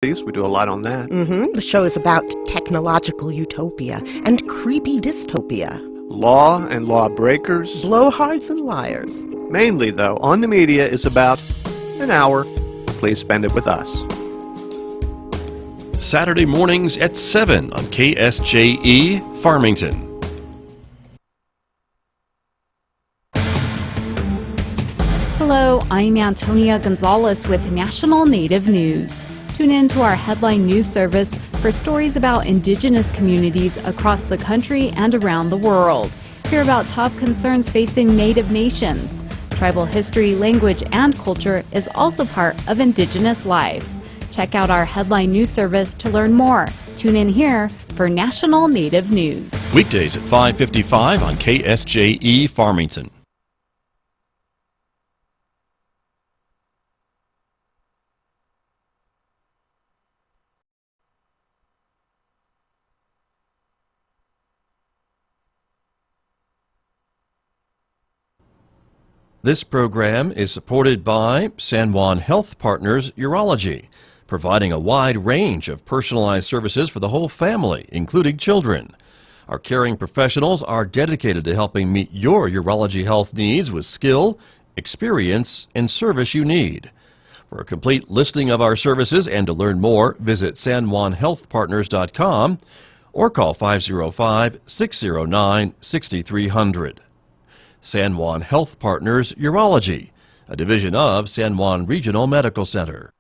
We do a lot on that. The show is about technological utopia and creepy dystopia. Law and lawbreakers. Blowhards and liars. Mainly, though, On the Media is about an hour. Please spend it with us. Saturday mornings at 7 on KSJE, Farmington. Hello, I'm Antonia Gonzalez with National Native News. Tune in to our headline news service for stories about Indigenous communities across the country and around the world. Hear about top concerns facing Native nations. Tribal history, language, and culture is also part of Indigenous life. Check out our headline news service to learn more. Tune in here for National Native News. Weekdays at 5:55 on KSJE, Farmington. This program is supported by San Juan Health Partners Urology, providing a wide range of personalized services for the whole family, including children. Our caring professionals are dedicated to helping meet your urology health needs with skill, experience, and service you need. For a complete listing of our services and to learn more, visit sanjuanhealthpartners.com or call 505-609-6300. San Juan Health Partners Urology, a division of San Juan Regional Medical Center.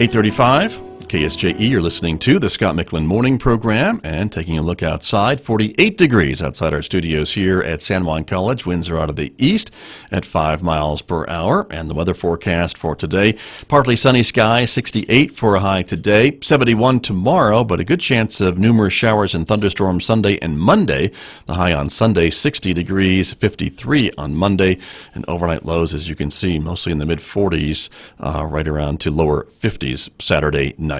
(8:35) KSJE, you're listening to the Scott Michlin Morning Program and taking a look outside. 48 degrees outside our studios here at San Juan College. Winds are out of the east at 5 miles per hour. And the weather forecast for today, partly sunny sky, 68 for a high today, 71 tomorrow, but a good chance of numerous showers and thunderstorms Sunday and Monday. The high on Sunday, 60 degrees, 53 on Monday, and overnight lows, as you can see, mostly in the mid-40s, right around to lower 50s Saturday night.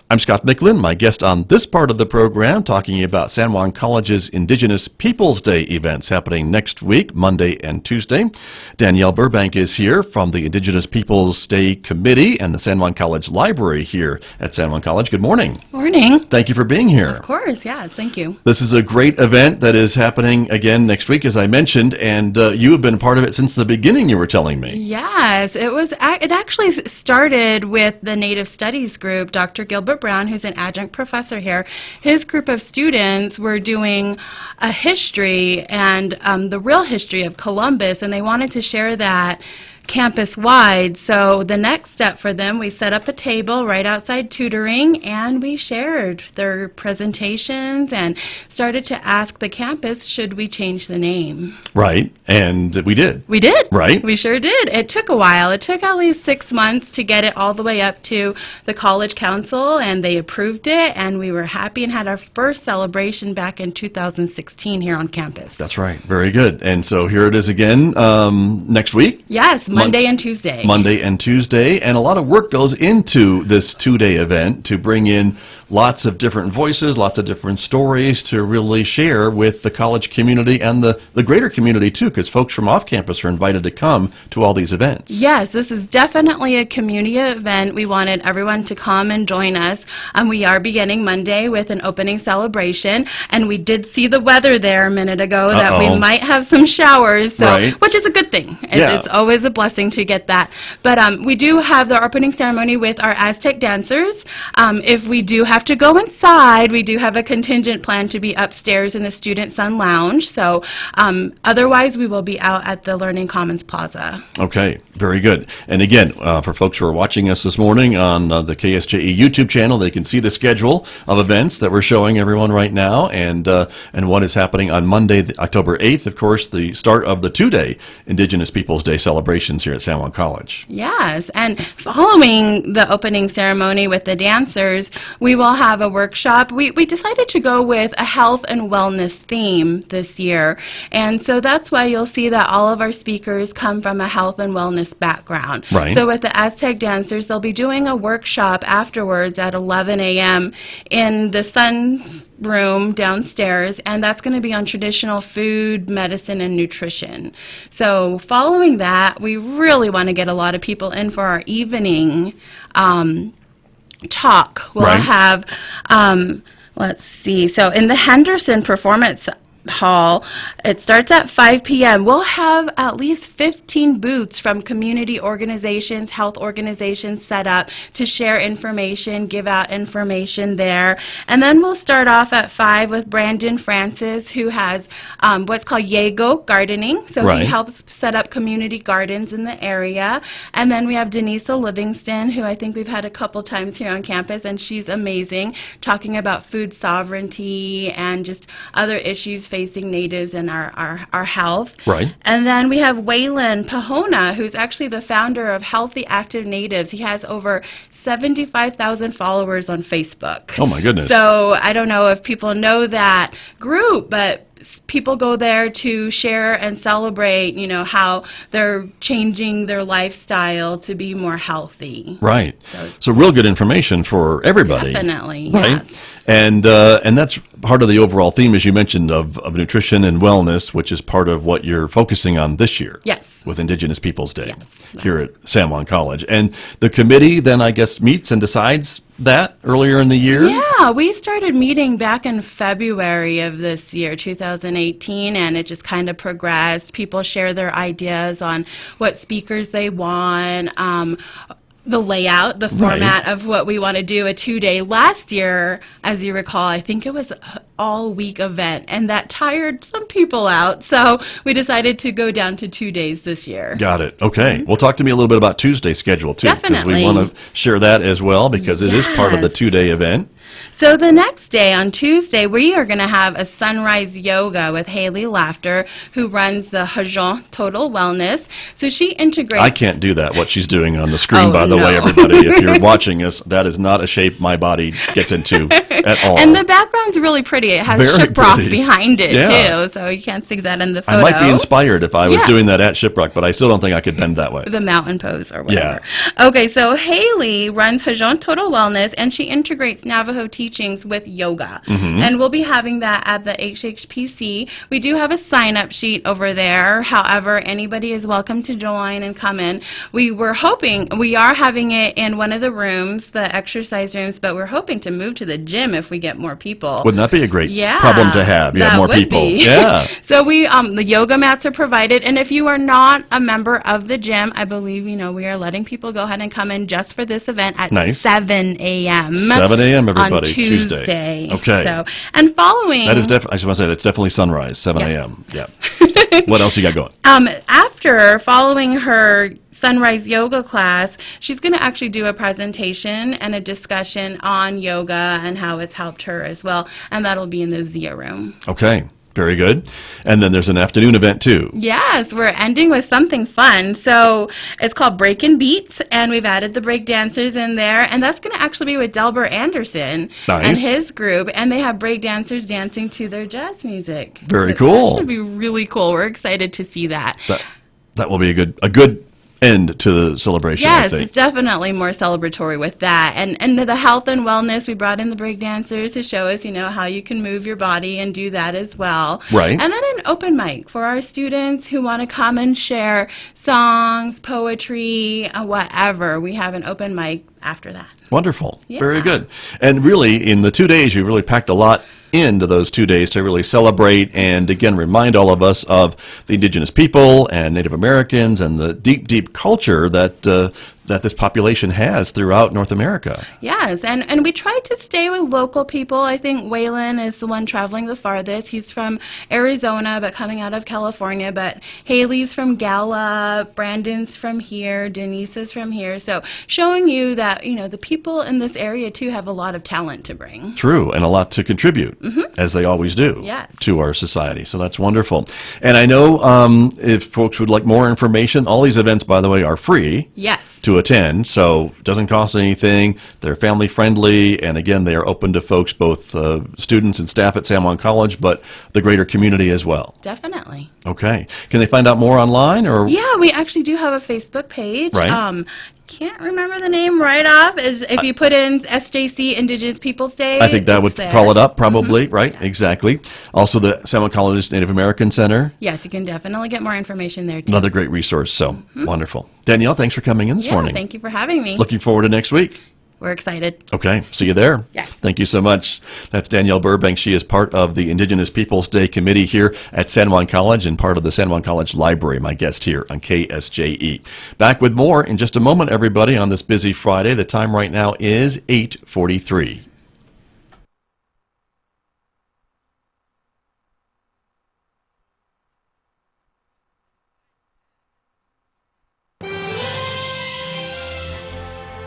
I'm Scott Michlin, my guest on this part of the program, talking about San Juan College's Indigenous Peoples Day events happening next week, Monday and Tuesday. Danielle Burbank is here from the Indigenous Peoples Day Committee and the San Juan College Library here at San Juan College. Good morning. Morning. Thank you for being here. Of course, yes, thank you. This is a great event that is happening again next week, as I mentioned, and you have been part of it since the beginning, you were telling me. Yes, it actually started with the Native Studies group. Dr. Gilbert Brown, who's an adjunct professor here, his group of students were doing a history and the real history of Columbus, and they wanted to share that campus-wide. So the next step for them, we set up a table right outside tutoring, and we shared their presentations and started to ask the campus, should we change the name? Right, and we did. We did. Right. We sure did. It took a while. It took at least 6 months to get it all the way up to the college council, and they approved it, and we were happy and had our first celebration back in 2016 here on campus. That's right. Very good. And so here it is again next week. Yes, Monday and Tuesday. Monday and Tuesday. And a lot of work goes into this two-day event to bring in lots of different voices, lots of different stories to really share with the college community and the greater community too, because folks from off campus are invited to come to all these events. Yes, this is definitely a community event. We wanted everyone to come and join us. We are beginning Monday with an opening celebration, and we did see the weather there a minute ago that we might have some showers, so right. Which is a good thing. It's always a blessing to get that. But we do have the opening ceremony with our Aztec dancers. If we do have to go inside, we do have a contingent plan to be upstairs in the Student Sun Lounge. So otherwise, we will be out at the Learning Commons Plaza. Okay, very good. And again, for folks who are watching us this morning on the KSJE YouTube channel, they can see the schedule of events that we're showing everyone right now, and what is happening on Monday, October 8th, of course, the start of the two-day Indigenous Peoples Day celebrations here at San Juan College. Yes, and following the opening ceremony with the dancers, we will have a workshop. We decided to go with a health and wellness theme this year, and so that's why you'll see that all of our speakers come from a health and wellness background. Right. So with the Aztec dancers, they'll be doing a workshop afterwards at 11 a.m. in the Sun's room downstairs, and that's going to be on traditional food, medicine, and nutrition. So following that, we really want to get a lot of people in for our evening talk. We'll Right. have, let's see, so in the Henderson Performance Hall, it starts at 5 p.m. We'll have at least 15 booths from community organizations, health organizations set up to share information, give out information there. And then we'll start off at 5 with Brandon Francis, who has what's called Yago Gardening. So Right. he helps set up community gardens in the area. And then we have Denisa Livingston, who I think we've had a couple times here on campus, and she's amazing, talking about food sovereignty and just other issues facing natives and our health. Right. And then we have Waylon Pahona, who's actually the founder of Healthy Active Natives. He has over 75,000 followers on Facebook. Oh, my goodness. So I don't know if people know that group, but people go there to share and celebrate, how they're changing their lifestyle to be more healthy. Right. So real good information for everybody. Definitely, Right. yes. And that's part of the overall theme, as you mentioned, of nutrition and wellness, which is part of what you're focusing on this year. Yes. With Indigenous Peoples Day Yes, here at San Juan College. And the committee then, I guess, meets and decides that earlier in the year? Yeah, we started meeting back in February of this year, 2018, and it just kind of progressed. People share their ideas on what speakers they want, the layout, the format of what we want to do, a 2-day. Last year, as you recall, I think it was an all-week event, and that tired some people out, so we decided to go down to 2 days this year. Got it. Okay. Well, talk to me a little bit about Tuesday's schedule, too. Because we Definitely. want to share that as well, because it is part of the Yes. 2-day event. So the next day, on Tuesday, we are going to have a sunrise yoga with Haley Laughter, who runs the Hajon Total Wellness. So she integrates... I can't do that, what she's doing on the screen, Oh, by the way, no. everybody. If you're watching us, that is not a shape my body gets into at all. And the background's really pretty. It has Very Shiprock pretty. behind it, Yeah. too. So you can't see that in the photo. I might be inspired if I was Yeah. doing that at Shiprock, but I still don't think I could bend that way. The mountain pose or whatever. Okay, so Haley runs Hajon Total Wellness, and she integrates Navajo teachings with yoga. And we'll be having that at the HHPC. We do have a sign-up sheet over there. However, anybody is welcome to join and come in. We are having it in one of the rooms, the exercise rooms, but we're hoping to move to the gym if we get more people. Wouldn't that be a great Yeah, problem to have? You have that more would people. be. Yeah. So the yoga mats are provided, and if you are not a member of the gym, I believe we are letting people go ahead and come in just for this event at Nice. 7 a.m. 7 a.m. everybody, on Tuesday. Okay. So, and following That is I just want to say that's definitely sunrise, 7 Yes. a.m. Yeah. What else you got going? following her sunrise yoga class, she's going to actually do a presentation and a discussion on yoga and how it's helped her as well, and that'll be in the Zia room. Okay. Very good. And then there's an afternoon event too. Yes, we're ending with something fun. So it's called Breakin' Beats, and we've added the break dancers in there, and that's going to actually be with Delbert Anderson and Nice. his group, and they have break dancers dancing to their jazz music. Very That cool. should be really cool. We're excited to see that. That will be a good end to the celebration, I Yes, think. it's definitely more celebratory with that. And the health and wellness, we brought in the break dancers to show us, how you can move your body and do that as well. Right. And then an open mic for our students who want to come and share songs, poetry, whatever. We have an open mic after that. Wonderful. Yeah. Very good. And really, in the 2 days, you really packed a lot into those 2 days to really celebrate and, again, remind all of us of the Indigenous people and Native Americans and the deep, deep culture that this population has throughout North America. Yes, and we tried to stay with local people. I think Waylon is the one traveling the farthest. He's from Arizona, but coming out of California. But Haley's from Gallup, Brandon's from here, Denise is from here. So showing you that, the people in this area, too, have a lot of talent to bring. True, and a lot to contribute, as they always do, Yes. to our society. So that's wonderful. And I know if folks would like more information, all these events, by the way, are free. Yes. To attend, so it doesn't cost anything. They're family friendly, and again, they are open to folks, both students and staff at San Juan College, but the greater community as well. Definitely. Okay. Can they find out more online, or? Yeah, we actually do have a Facebook page. Right. can't remember the name right off. If you put in SJC, Indigenous Peoples Day, I think that would it's there. call it up, probably, right? Exactly. Also, the San Juan College Native American Center, Yes, you can definitely get more information there, too. another great resource. So, wonderful. Danielle, thanks for coming in this morning. Thank you for having me. Looking forward to next week. We're excited. Okay, see you there. Yes. Thank you so much. That's Danielle Burbank. She is part of the Indigenous Peoples Day Committee here at San Juan College and part of the San Juan College Library, my guest here on KSJE. Back with more in just a moment, everybody, on this busy Friday. The time right now is 8:43.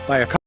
By a